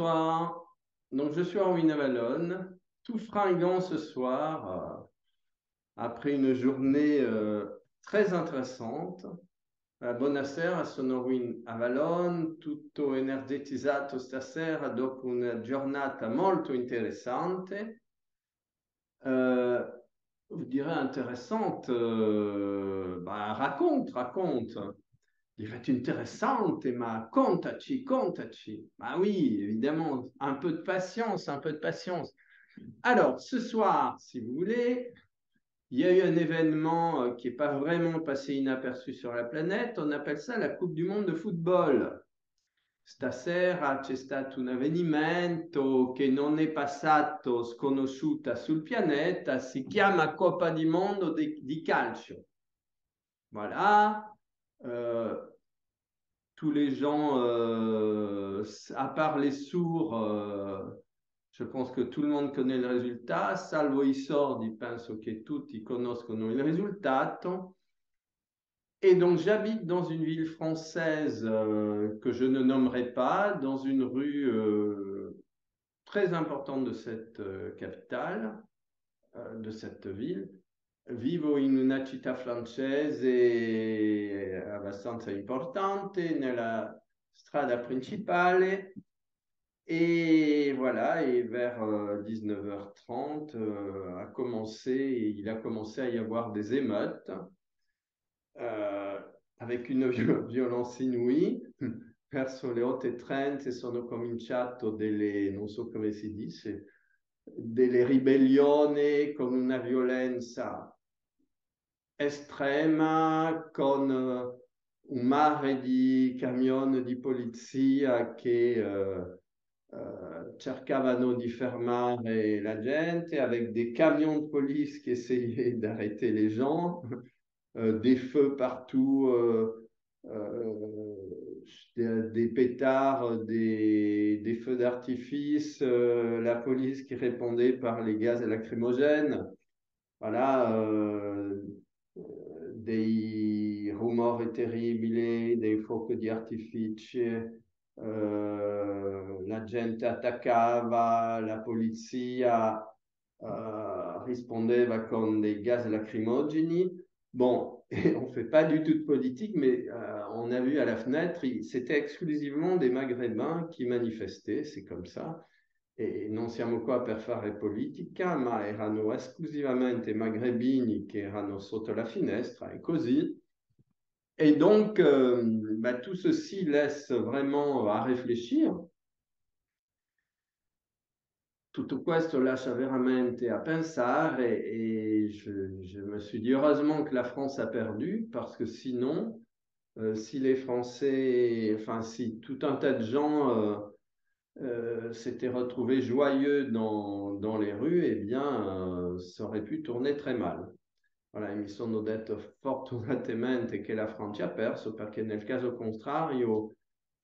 bonsoir. Donc, je suis Arwin Avalon, tout fringant ce soir, après une journée très intéressante. Buonasera, sono Arwin Avalon, tutto energetizzato stasera dopo una giornata molto interessante. Vous direz intéressante, raconte. Il va être intéressante, ma contaci, contaci. Bah oui, évidemment, un peu de patience, un peu de patience. Alors, ce soir, si vous voulez, il y a eu un événement qui n'est pas vraiment passé inaperçu sur la planète. On appelle ça la Coupe du Monde de football. Stasera c'è stato un avvenimento che non è passato sconosciuta sul pianeta, si chiama Coppa di Mondo di calcio. Voilà. Tous les gens, à part les sourds, je pense que tout le monde connaît le résultat, salvo i sordi, penso che tutti conoscono il risultato. Et donc j'habite dans une ville française que je ne nommerai pas, dans une rue très importante de cette capitale, de cette ville. Vivo in una città francese abbastanza importante, nella strada principale. Et voilà, et vers 19h30, il a commencé à y avoir des émeutes avec une violence inouïe. Verso le 8:30 sono cominciato delle, non so come si dice, delle ribellioni con una violenza estrema, con un mare di camion di polizia che cercavano di fermare la gente, avec des camions de police qui essayaient d'arrêter les gens, des feux partout, des pétards, des feux d'artifice, la police qui répondait par les gaz lacrymogènes. Voilà, dei rumori terribili, dei fuochi di artificio, la gente attaccava, la polizia rispondeva con des gaz lacrymogènes. Bon, on ne fait pas du tout de politique, mais on a vu à la fenêtre, c'était exclusivement des Maghrébins qui manifestaient, c'est comme ça. E non siamo qua per fare politica, ma erano esclusivamente magrebini che erano sotto la finestra e così. Et donc, tout ceci laisse vraiment à réfléchir. Tutto questo lascia veramente a pensare et je me suis dit heureusement que la France a perdu parce que sinon, si les Français, enfin si tout un tas de gens s'étaient retrouvés joyeux dans les rues, eh bien, ça aurait pu tourner très mal. Voilà, mi sono detto fortunatamente che la Francia ha perso, perché nel caso contrario,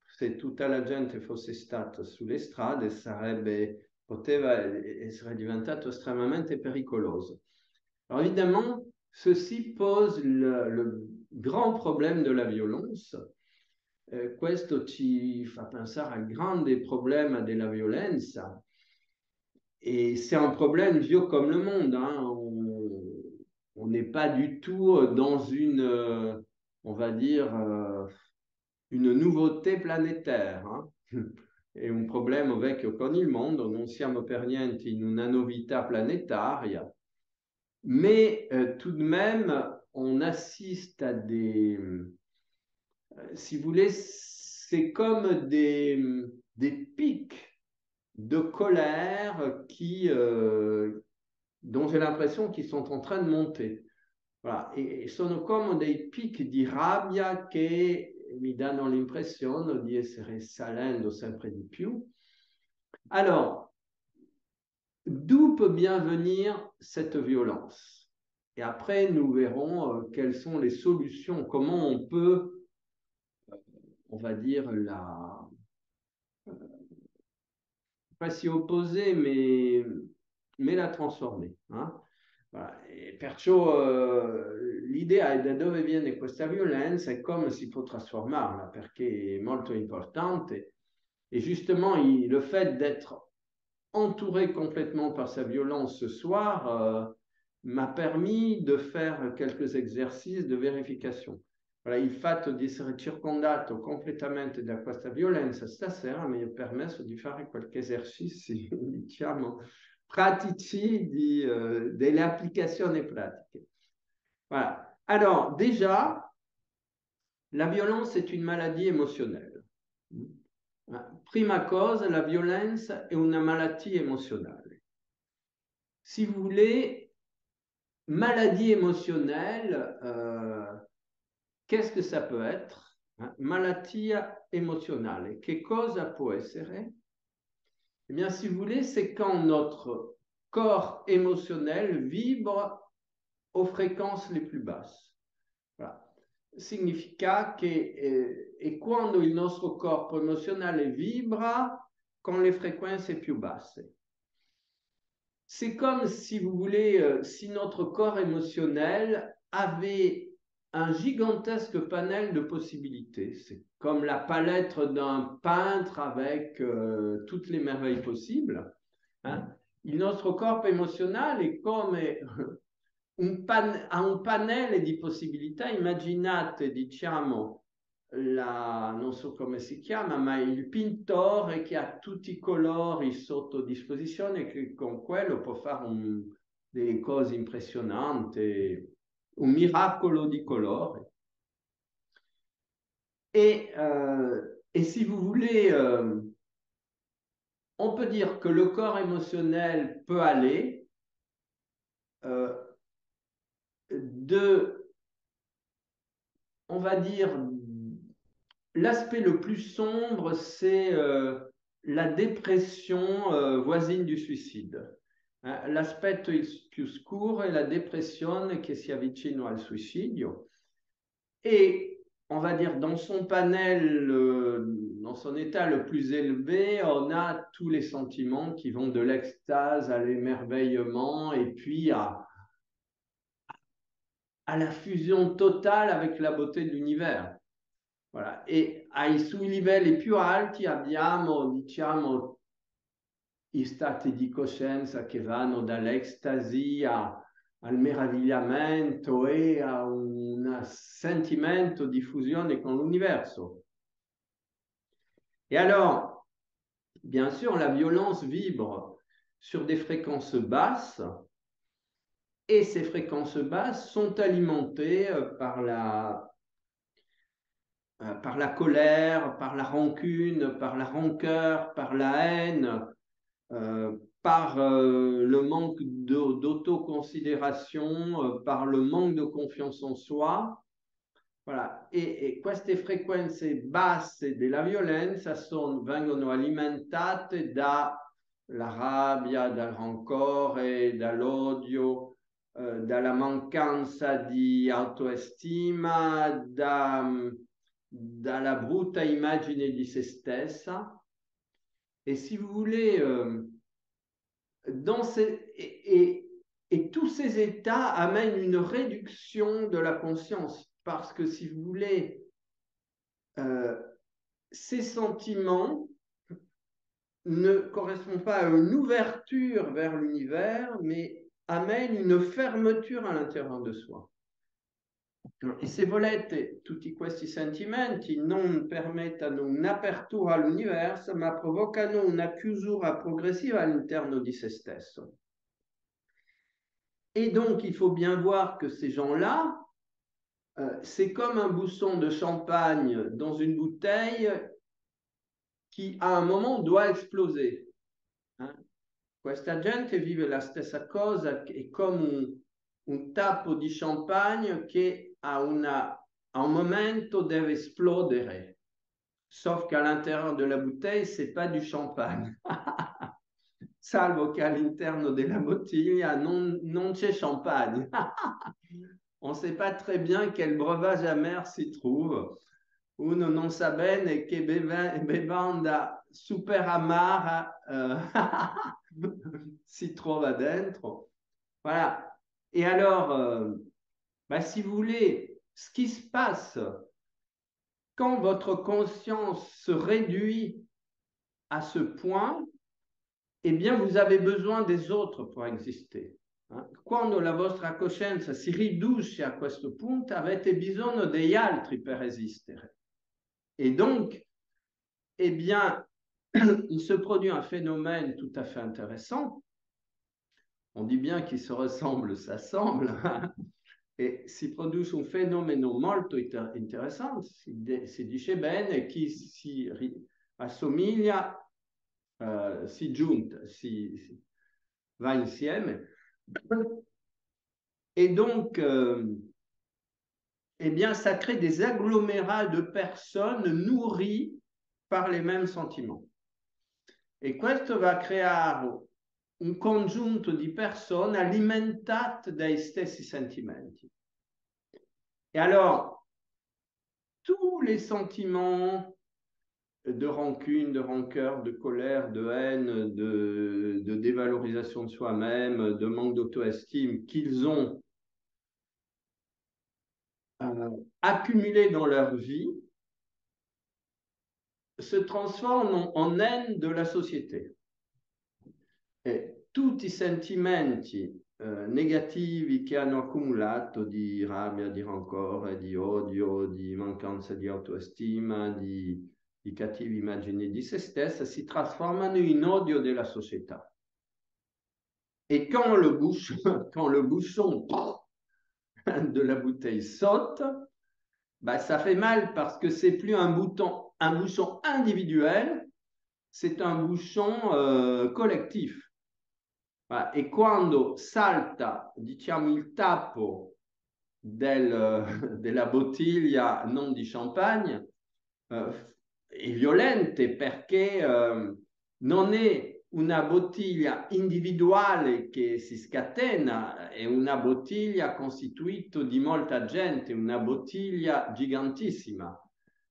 se tutta la gente fosse stata sulle strade, poteva essere diventato estremamente pericoloso. Alors évidemment, ceci pose le grand problème de la violence. Questo ci fa pensare al grande problema della violenza. Et c'est un problème vieux comme le monde. Hein. On n'est pas du tout dans une, on va dire, une nouveauté planétaire. Hein. È un problema vecchio con il mondo, non siamo per niente in una novità planetaria, mais tout de même, on assiste à des, si vous voulez, c'est comme des pics de colère dont j'ai l'impression qu'ils sont en train de monter. Voilà. E sono come dei picchi di rabbia che mi danno l'impressione di essere salendo sempre di più. Alors, d'où peut bien venir cette violence? Et après, nous verrons quelles sont les solutions, comment on peut, on va dire, pas s'y opposer, mais la trasformer. Hein? Voilà. E perciò l'idea è da dove viene questa violenza e come si può trasformarla, perché è molto importante. Et justement, le fait d'être entouré complètement par sa violence ce soir m'a permis de faire quelques exercices de vérification. Voilà, il fatto di essere circondato completamente da questa violenza stasera mi ha permesso di fare qualche esercizi, diciamo, pratici delle applicazioni pratiche. Voilà. Alors, déjà, la violence est une maladie émotionnelle. Prima cosa, la violenza è una malattia emozionale. Si vous voulez, maladie émotionnelle, qu'est-ce que ça peut être? Malattia emozionale. Che cosa può essere? Eh bien, si vous voulez, c'est quand notre corps émotionnel vibre aux fréquences les plus basses. Voilà. Significa che è quando il nostro corpo emozionale vibra con le frequenze più basse. C'est comme si vous voulez, si notre corps émotionnel avait un gigantesque panel de possibilités. C'est comme la palette d'un peintre avec toutes les merveilles possibles. Hein? Il nostro corpo emozionale è come ha un panele di possibilità. Immaginate, diciamo, non so come si chiama, ma il pittore che ha tutti i colori sotto disposizione, che con quello può fare delle cose impressionanti, un miracolo di colori. Et si vous voulez, on peut dire que le corps émotionnel peut aller on va dire, l'aspect le plus sombre, c'est la dépression voisine du suicide. L'aspetto più scuro è la depressione che si avvicina al suicidio. Et on va dire dans son panel, dans son état le plus élevé, on a tous les sentiments qui vont de l'extase à l'émerveillement et puis à la fusion totale avec la beauté de l'univers. Voilà. E sui livelli più alti abbiamo, diciamo, i stati di coscienza che vanno dall'ecstasy al meravigliamento e a un sentimento di fusione con l'universo. Et alors, bien sûr, la violence vibre sur des fréquences basses et ces fréquences basses sont alimentées par la colère, par la rancune, par la rancœur, par la haine, par le manque d'autoconsidération, par le manque de confiance en soi. Voilà. E queste frequenze basse della violenza vengono alimentate dalla rabbia, dal rancore, dall'odio, dalla mancanza di autoestima, dalla brutta immagine di se stessa. Et si vous voulez, et tous ces états amènent une réduction de la conscience. Parce que si vous voulez, ces sentiments ne correspondent pas à une ouverture vers l'univers, mais amènent une fermeture à l'intérieur de soi. E se volete, tutti questi sentimenti non permettono un'apertura all'universo, ma provocano una chiusura progressiva all'interno di se stesso. Et donc, il faut bien voir que ces gens-là, c'est comme un bousson de champagne dans une bouteille qui, à un moment, doit exploser. Hein? Questa gente vive la stessa cosa, è come un tappo di champagne che a un momento deve esplodere. Sauf qu'à l'intérieur de la bouteille, c'est pas du champagne. Salvo che all'interno della bottiglia non c'è champagne. On ne sait pas très bien quel breuvage amer s'y trouve. Uno non sa bene che bevanda super amara s'y trouve dentro. Voilà. Et alors, si vous voulez, ce qui se passe quand votre conscience se réduit à ce point, eh bien, vous avez besoin des autres pour existere. Quando la vostra coscienza si riduce a questo punto, avete bisogno degli altri per esistere. Et donc, eh bien, il se produit un phénomène tout à fait intéressant. On dit bien qu'ils se ressemblent, s'assemblent. E si produce un fenomeno molto interessante, si dice bene, chi si assomiglia, si giunta, si va insieme. Et donc, eh bien, ça crée des agglomérats de personnes nourries par les mêmes sentiments. E questo va a creare un congiunto di persone alimentate dai stessi sentimenti. Et alors, tous les sentiments de rancune, de rancœur, de colère, de haine, de dévalorisation de soi-même, de manque d'auto-estime qu'ils ont accumulés dans leur vie, se transformano en haine de la société. E tutti i sentimenti negativi che hanno accumulato di rabbia, di rancore, di odio, di mancanza di autoestima, di cattivi immagini di se stessa, si trasformano in odio della società. Et quand le bouchon de la bouteille saute, bah, ça fait mal parce que c'est plus un bouchon individuel, c'est un bouchon collectif. E quando salta, diciamo, il tappo della bottiglia non di champagne, è violente perché non è una bottiglia individuale che si scatena, è una bottiglia costituita di molta gente, una bottiglia gigantissima.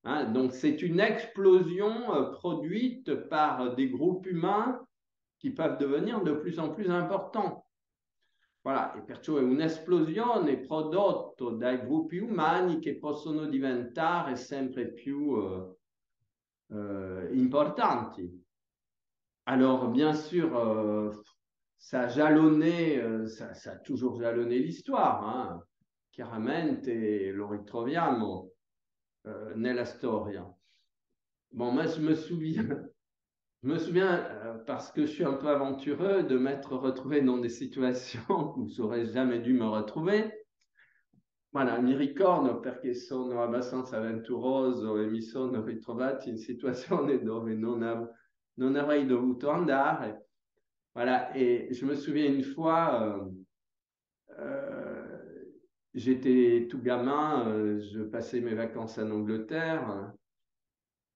Donc c'est une explosion produite par des groupes humains qui peuvent devenir de plus en plus importants. Voilà, e perciò è un'esplosione prodotta dai gruppi umani che possono diventare sempre più importanti. Alors, bien sûr, ça a toujours jalonné l'histoire, hein. Chiaramente lo ritroviamo nella storia. Bon, moi, je me souviens, parce que je suis un peu aventureux, de m'être retrouvé dans des situations où j'aurais jamais dû me retrouver. Voilà, mi ricordo perché sono abbastanza avventuroso e mi sono ritrovato in situazioni dove non avrei dovuto andare. Voilà, et je me souviens une fois, j'étais tout gamin, je passais mes vacances en Angleterre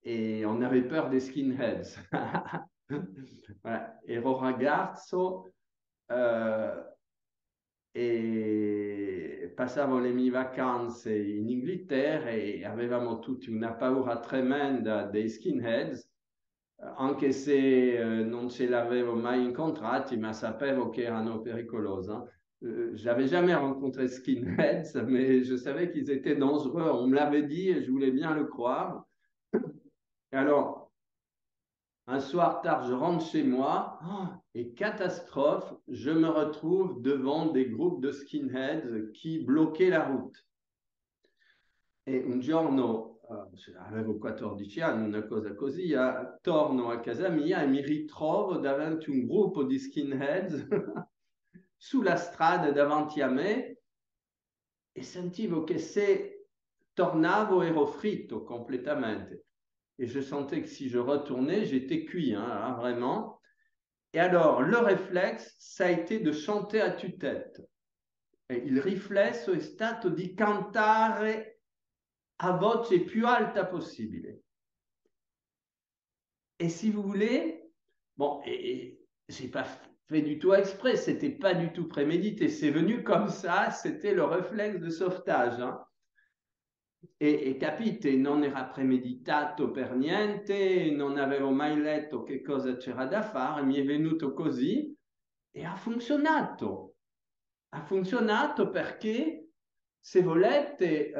et on avait peur des skinheads. Voilà. Ero ragazzo e passavo le mie vacanze in Inghilterra e avevamo tutti una paura tremenda dei skinheads, anche se non ce l'avevo mai incontrati, ma sapevo che erano pericolosi. Je n'avais jamais rencontré skinheads, mais je savais qu'ils étaient dangereux. On me l'avait dit et je voulais bien le croire. Et alors, un soir tard, je rentre chez moi et catastrophe, je me retrouve devant des groupes de skinheads qui bloquaient la route. E un giorno, avevo 14 anni, una cosa così, torno a casa mia e mi ritrovo davanti a un gruppo di skinheads sulla strada davanti a me e sentivo che se tornavo ero fritto completamente. Et je sentais que si je retournais, j'étais cuit, hein, vraiment. Et alors, le réflexe, ça a été de chanter à tue-tête. Et il riflesso è stato di cantare a voce più alta possibile. Et si vous voulez, bon, et j'ai pas fait du tout exprès, c'était pas du tout prémédité, c'est venu comme ça, c'était le réflexe de sauvetage, hein. E capite, non era premeditato per niente, non avevo mai letto che cosa c'era da fare, mi è venuto così e ha funzionato. Ha funzionato perché, se volete,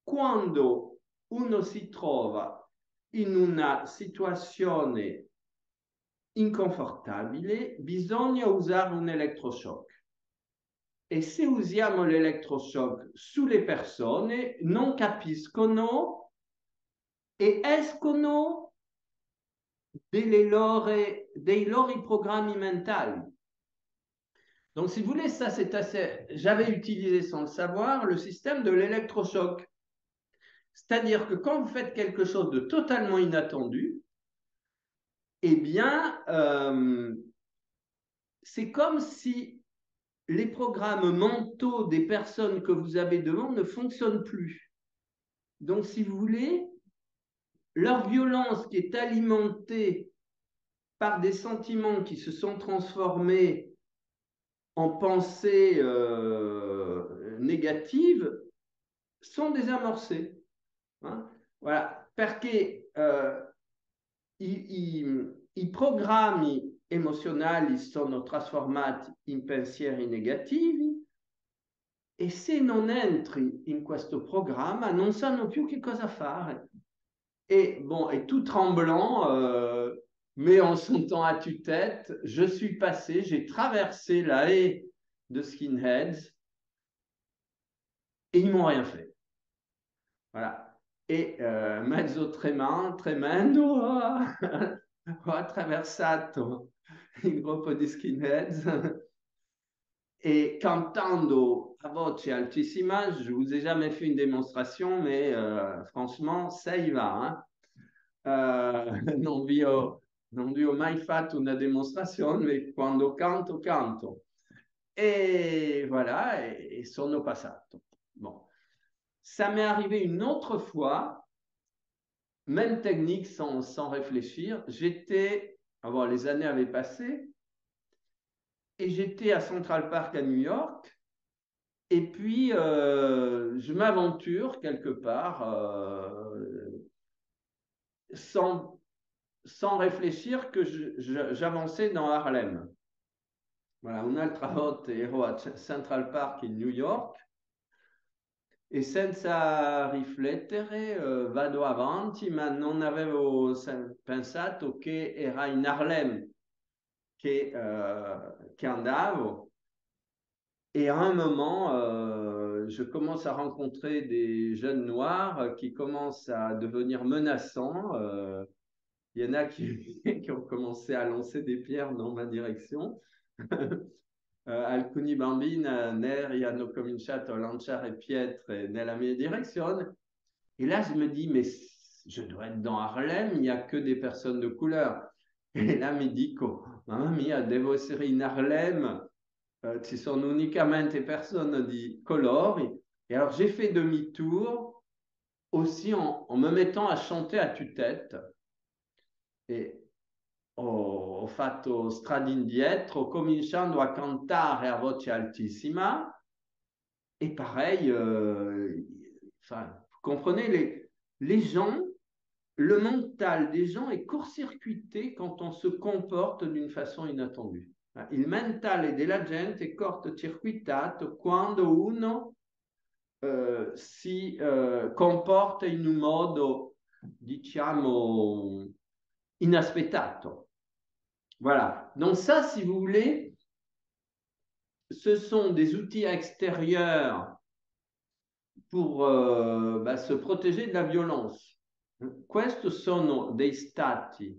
quando uno si trova in una situazione inconfortabile bisogna usare un elettroshock. E se usiamo l'elettroshock sulle persone, non capiscono e escono dei loro programmi mentali. Donc, si vous voulez, ça c'est assez. J'avais utilisé sans le savoir le système de l'électrochoc. C'est-à-dire que quand vous faites quelque chose de totalement inattendu, eh bien, c'est comme si les programmes mentaux des personnes que vous avez devant ne fonctionnent plus. Donc, si vous voulez, leur violence qui est alimentée par des sentiments qui se sont transformés en pensées négatives sont désamorcées. Hein? Voilà, perché i programmi emozionali sono trasformati in pensieri negativi e se non entri in questo programma non sanno più che cosa fare. Et bon, et tout tremblant, mais en sautant à tue-tête, je suis passé, j'ai traversé la haie de skinheads et ils m'ont rien fait. Voilà. E mezzo tremando, ho attraversato il gruppo di skinheads et cantando a voce altissima, je vous ai jamais fait une démonstration, mais franchement, ça y va. Hein? Non vi ho mai fatto una dimostrazione, ma quando canto, canto. Et voilà, et sono passato. Bon. Ça m'est arrivé une autre fois, même technique sans réfléchir. Alors les années avaient passé, et j'étais à Central Park à New York, et puis je m'aventure quelque part sans réfléchir que j'avançais dans Harlem. Voilà, un'altra volta ero a Central Park in New York e senza riflettere vado avanti, ma non avevo pensato che era in Harlem che andavo. Et à un moment, je commence à rencontrer des jeunes noirs qui commencent à devenir menaçants. Il y en a qui ont commencé à lancer des pierres dans ma direction. Alcuni bambini hanno cominciato a lanciare pietre nella mia direzione. Et là, je me dis, mais je dois être dans Harlem, il n'y a que des personnes de couleur. Et là, mi dico, mamma mia, devo essere in Harlem, ci sono unicamente persone di colori. Et alors, j'ai fait demi-tour aussi en me mettant à chanter à tue-tête. Et ho fatto strada indietro, cominciando a cantare a voce altissima. Et pareil, enfin, vous comprenez, les gens, le mental des gens est court-circuité quand on se comporte d'une façon inattendue. Il mentale della gente è cortocircuitato quando uno si comporta in un modo, diciamo, inaspettato. Voilà. Donc ça, si vous voulez, ce sont des outils extérieurs pour se protéger de la violence. Questi sono dei stati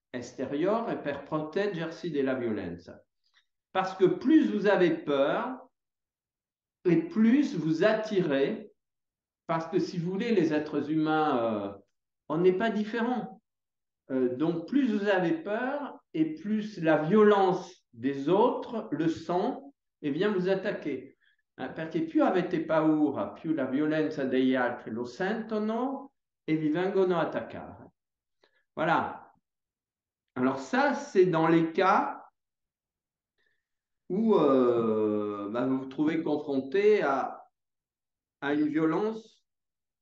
esteriori per proteggersi della violenza. Parce que plus vous avez peur, et plus vous attirez, parce que si vous voulez, les êtres humains, on n'est pas différents. Donc plus vous avez peur, et plus la violence des autres, le sang, et vient vous attaquer. Perché più avete paura, più la violenza degli altri lo sentono e vi vengono attaccare. Voilà. Alors ça, c'est dans les cas où vous vous trouvez confronté à une violence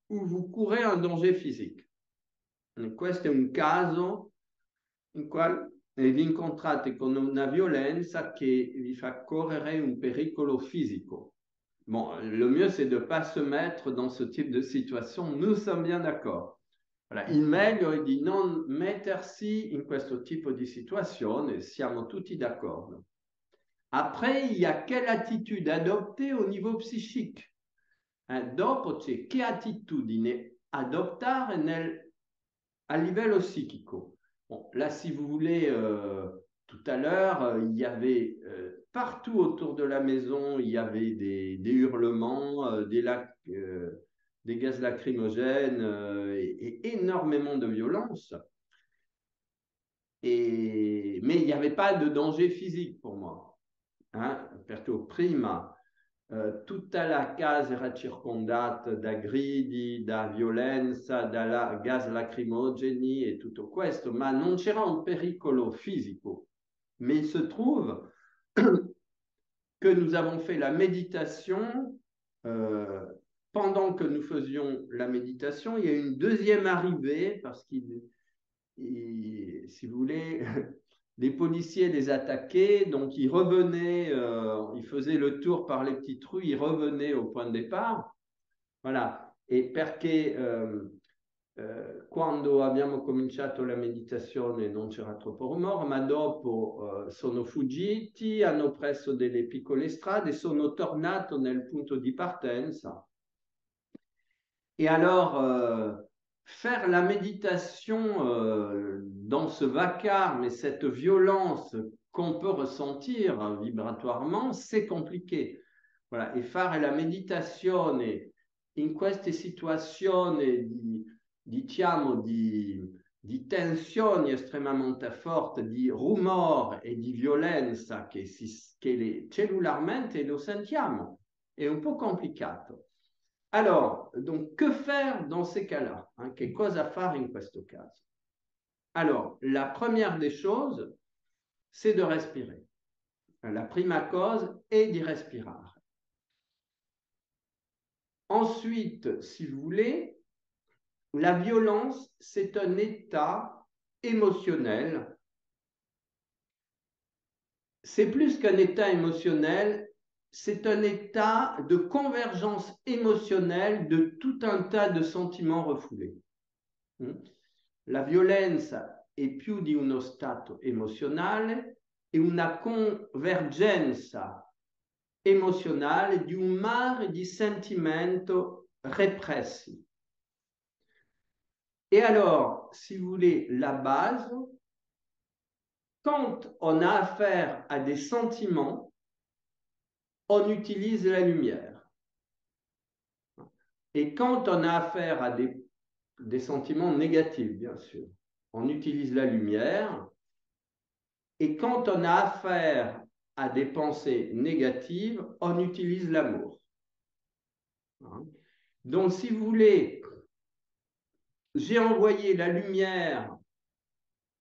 où vous courez un danger physique. E questo è un caso in cui vi incontrate con una violenza che vi fa correre un pericolo fisico. Bon, le mieux, c'est de ne pas se mettre dans ce type de situation. Nous sommes bien d'accord. Voilà, il meglio è di non mettersi in questo tipo di situazione, siamo tutti d'accordo. Après, il y a quelle attitude adopter au niveau psychique. Dopo c'è che attitudine adottare a livello psichico. Bon, là, si vous voulez, tout à l'heure, il y avait partout autour de la maison, il y avait des hurlements, des gaz lacrymogènes et énormément de violence. Mais il n'y avait pas de danger physique pour moi. Perché prima tutta la casa era circondata da gridi, da violenza, da gas lacrimogeni e tutto questo, ma non c'era un pericolo physico. Mais il se trouve que nous avons fait la méditation. Pendant que nous faisions la méditation, il y a une deuxième arrivée parce qu'il, si vous voulez, les policiers les attaquaient, donc ils revenaient, ils faisaient le tour par les petites rues, ils revenaient au point de départ. Voilà. E perché quando abbiamo cominciato la meditazione non c'era troppo rumore, ma dopo sono fuggiti, hanno preso delle piccole strade, sono tornato nel punto di partenza. Et alors, faire la méditation dans ce vacarme et cette violence qu'on peut ressentir vibratoirement, c'est compliqué. Voilà. E fare la meditazione in queste situazioni diciamo, di tensioni estremamente forti, di rumore e di violenza che cellularmente lo sentiamo, è un po' complicato. Alors, donc, que faire dans ces cas-là? Che cosa fare in questo caso? Alors, la première des choses, c'est de respirer. La prima cosa è di respirare. Ensuite, si vous voulez, la violence, c'est un état émotionnel. C'est plus qu'un état émotionnel, c'est un état de convergence émotionnelle de tout un tas de sentiments refoulés. La violenza è più di uno stato emozionale, è una convergenza emozionale di un mare di sentimento repressi. Et alors, si vous voulez, la base, quand on a affaire à des sentiments, on utilise la lumière. Et quand on a affaire à des sentiments négatifs, bien sûr, on utilise la lumière. Et quand on a affaire à des pensées négatives, on utilise l'amour. Donc, si vous voulez, j'ai envoyé la lumière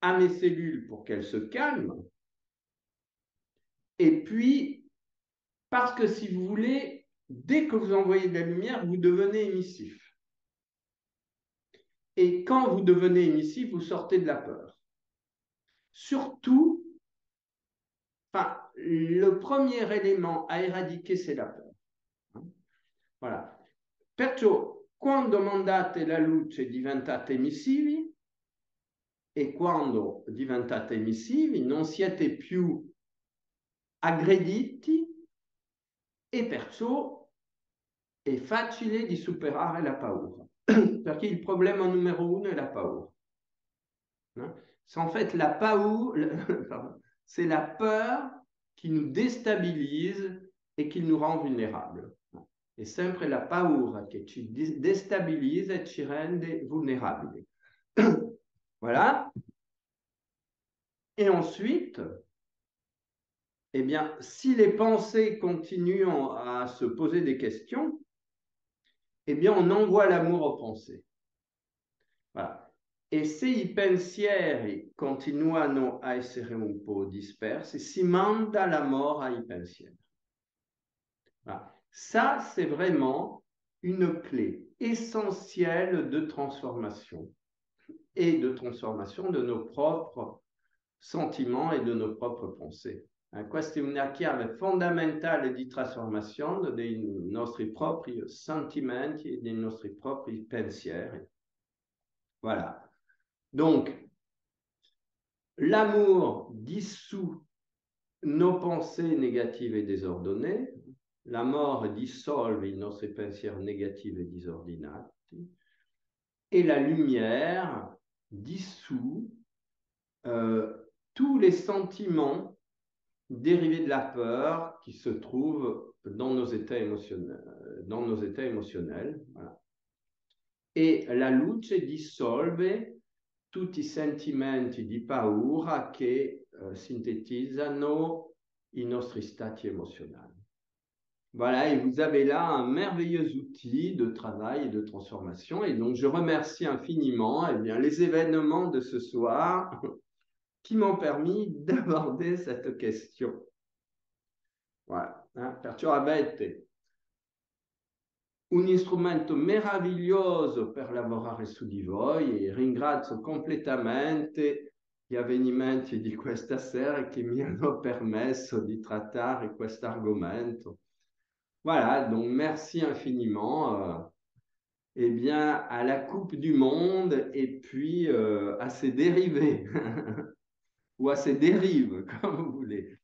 à mes cellules pour qu'elles se calment. Et puis, parce que si vous voulez, dès que vous envoyez de la lumière, vous devenez émissif. Et quand vous devenez émissif, vous sortez de la peur. Surtout, enfin, le premier élément à éradiquer, c'est la peur. Voilà. Perciò, quando mandate la luce diventate emissivi e quando diventate emissivi non siete più aggrediti e perciò è facile di superare la paura. Perché il problema numero uno è la paura. C'est en fait la paura, c'est la peur qui nous déstabilise et qui nous rend vulnérables. È sempre la paura che ci destabilizza e ci rende vulnérabili. Voilà. Et ensuite, eh bien, si les pensées continuent à se poser des questions, eh bien, on envoie l'amour aux pensées. Voilà. E se i pensieri continuano a essere un po' dispersi, si manda l'amore ai pensieri. Voilà. Ça, c'est vraiment une clé essentielle de transformation et de transformation de nos propres sentiments e de nos propres pensées. Questa è una chiave fondamentale di trasformazione dei nostri propri sentimenti e dei nostri propri pensieri. Voilà. Donc, l'amour dissout nos pensées négatives et désordonnées. L'amore dissolve i nostri pensieri negativi e disordinati. Et la lumière dissout tous les sentiments dérivés de la peur qui se trouvent dans nos états émotionnels. Voilà. E la luce dissolve tutti i sentimenti di paura che sintetizzano i nostri stati emozionali. Voilà, et vous avez là un merveilleux outil de travail et de transformation. Et donc, je remercie infiniment les événements de ce soir qui m'ont permis d'aborder cette question. Voilà, perciò avete un strumento meraviglioso per lavorare su di voi e ringrazio completamente gli avvenimenti di questa sera che mi hanno permesso di trattare questo argomento. Voilà, donc merci infiniment. À la Coupe du Monde et puis à ses dérivés ou à ses dérives, comme vous voulez.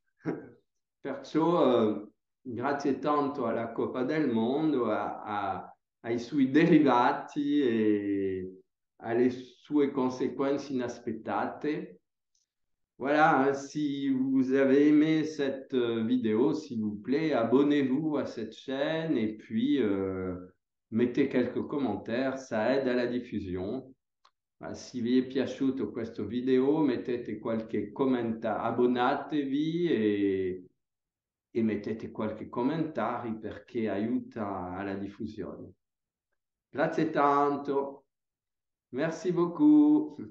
Perciò grazie tanto alla Coppa del Mondo, ai suoi derivati e alle sue conseguenze inaspettate. Voilà, si vous avez aimé cette vidéo, s'il vous plaît, abonnez-vous à cette chaîne et puis mettez quelques commentaires, ça aide à la diffusion. Se vi è piaciuto questo video, mettete qualche commentario, abbonatevi e mettete qualche commentario perché aiuta alla diffusione. Grazie tanto, merci beaucoup.